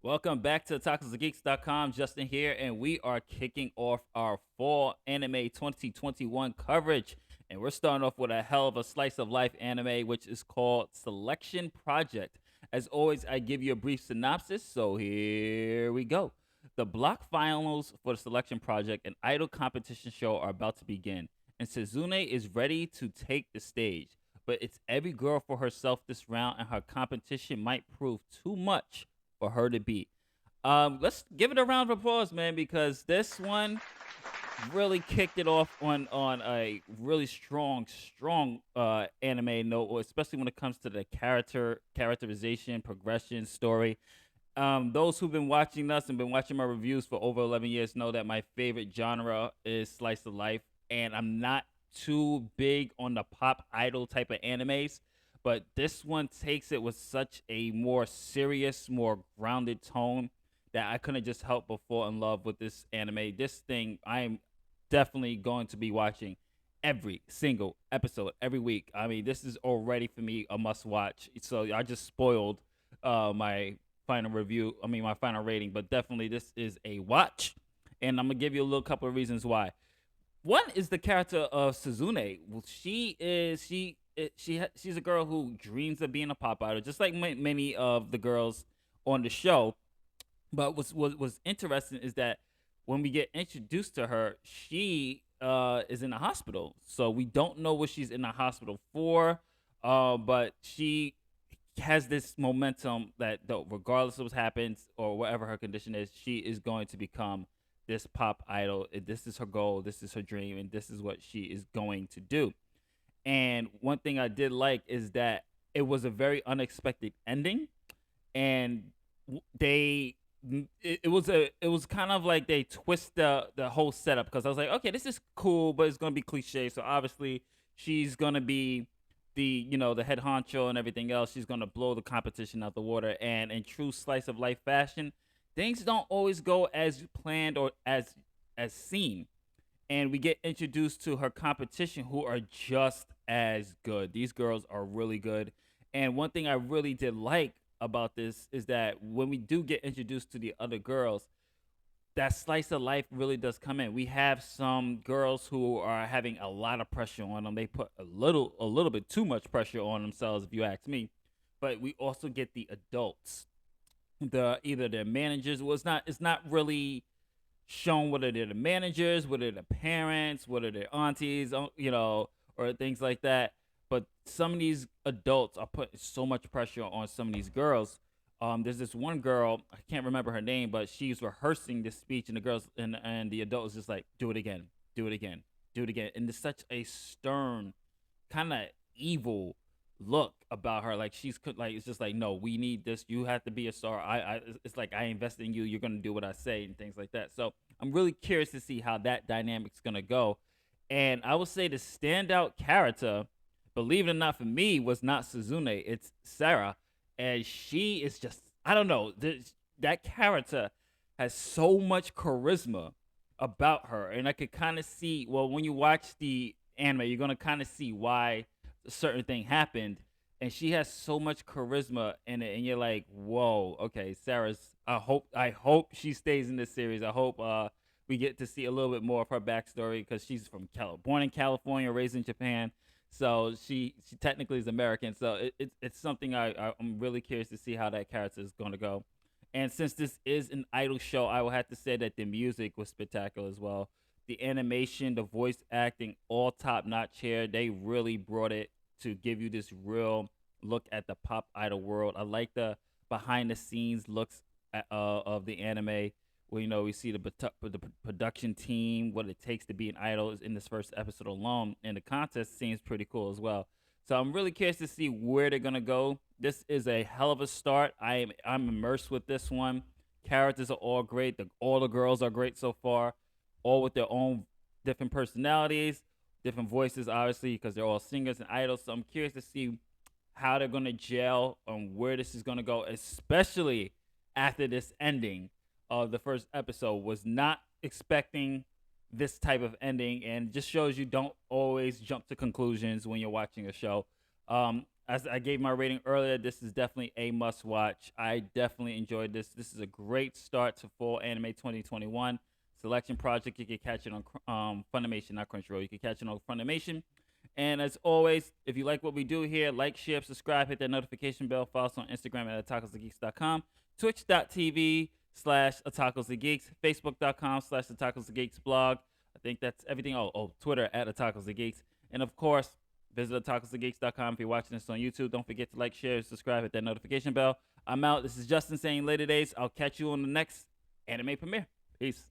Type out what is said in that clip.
Welcome back to TacoSgeeks.com. Justin here, and we are kicking off our fall anime 2021 coverage. And we're starting off with a hell of a slice of life anime, which is called Selection Project. As always, I give you a brief synopsis, so here we go. The block finals for the Selection Project, an idol competition show, are about to begin, and Suzune is ready to take the stage. But it's every girl for herself this round, and her competition might prove too much for her to beat. Let's give it a round of applause, man, because this one really kicked it off on a really strong anime note, especially when it comes to the characterization, progression, story. Those who've been watching us and been watching my reviews for over 11 years know that my favorite genre is slice of life, and I'm not too big on the pop idol type of animes, but this one takes it with such a more serious, more grounded tone that I couldn't just help but fall in love with this anime. This thing I am definitely going to be watching every single episode every week. I mean, this is already for me a must watch. So I just spoiled my final review. I mean, my final rating, but definitely this is a watch, and I'm gonna give you a little couple of reasons why. One is the character of Suzune. Well, she's a girl who dreams of being a pop idol, just like many of the girls on the show. But what's interesting is that when we get introduced to her, she is in a hospital, so we don't know what she's in the hospital for. But she has this momentum that though, regardless of what happens or whatever her condition is, she is going to become this pop idol. This is her goal. This is her dream, and this is what she is going to do. And one thing I did like is that it was a very unexpected ending, and they it was kind of like they twist the whole setup, because I was like, okay, this is cool, but it's gonna be cliche. So obviously she's gonna be the head honcho and everything else. She's gonna blow the competition out the water. And in true slice of life fashion, things don't always go as planned or as seen, and we get introduced to her competition who are just as good. These girls are really good. And one thing I really did like about this is that when we do get introduced to the other girls, that slice of life really does come in. We have some girls who are having a lot of pressure on them. They put a little bit too much pressure on themselves, if you ask me. But we also get the adults, the either their managers. Well, it's not really shown whether they're the managers, whether they're the parents, whether they're aunties, or things like that. But some of these adults are putting so much pressure on some of these girls. There's this one girl, I can't remember her name, but she's rehearsing this speech, and the girls and the adult is just like, do it again, do it again, do it again. And it's such a stern, kind of evil look about her. Like like it's just like, no, we need this. You have to be a star. It's like I invested in you. You're gonna do what I say and things like that. So I'm really curious to see how that dynamic's gonna go. And I would say the standout character, believe it or not, for me was not Suzune. It's Sarah, and she is just, I don't know. That character has so much charisma about her, and I could kind of see. Well, when you watch the anime, you're gonna kind of see why a certain thing happened, and she has so much charisma in it, and you're like, whoa, okay, Sarah's. I hope she stays in this series. I hope we get to see a little bit more of her backstory, because she's from born in California, raised in Japan. So she technically is American. So it's something I'm really curious to see how that character is going to go. And since this is an idol show, I will have to say that the music was spectacular as well. The animation, the voice acting, all top notch here. They really brought it to give you this real look at the pop idol world. I like the behind the scenes looks of the anime, where we see the production team, what it takes to be an idol is in this first episode alone, and the contest seems pretty cool as well. So I'm really curious to see where they're gonna go. This is a hell of a start. I'm immersed with this one. Characters are all great. All the girls are great so far, all with their own different personalities, different voices, obviously, because they're all singers and idols. So I'm curious to see how they're gonna gel and where this is gonna go, especially after this ending of the first episode. Was not expecting this type of ending, and just shows you don't always jump to conclusions when you're watching a show. as I gave my rating earlier, this is definitely a must watch. I definitely enjoyed this. This is a great start to fall anime 2021 selection project. You can catch it on Funimation, not Crunchyroll. You can catch it on Funimation. And as always, if you like what we do here, like, share, subscribe, hit that notification bell. Follow us on Instagram at otakusandgeeks.com, twitch.tv/otakusandgeeks, facebook.com/otakusandgeeks blog. I think that's everything. Oh, Twitter at otakusandgeeks. And of course, visit otakusandgeeks.com if you're watching this on YouTube. Don't forget to like, share, subscribe, hit that notification bell. I'm out. This is Justin saying later days. I'll catch you on the next anime premiere. Peace.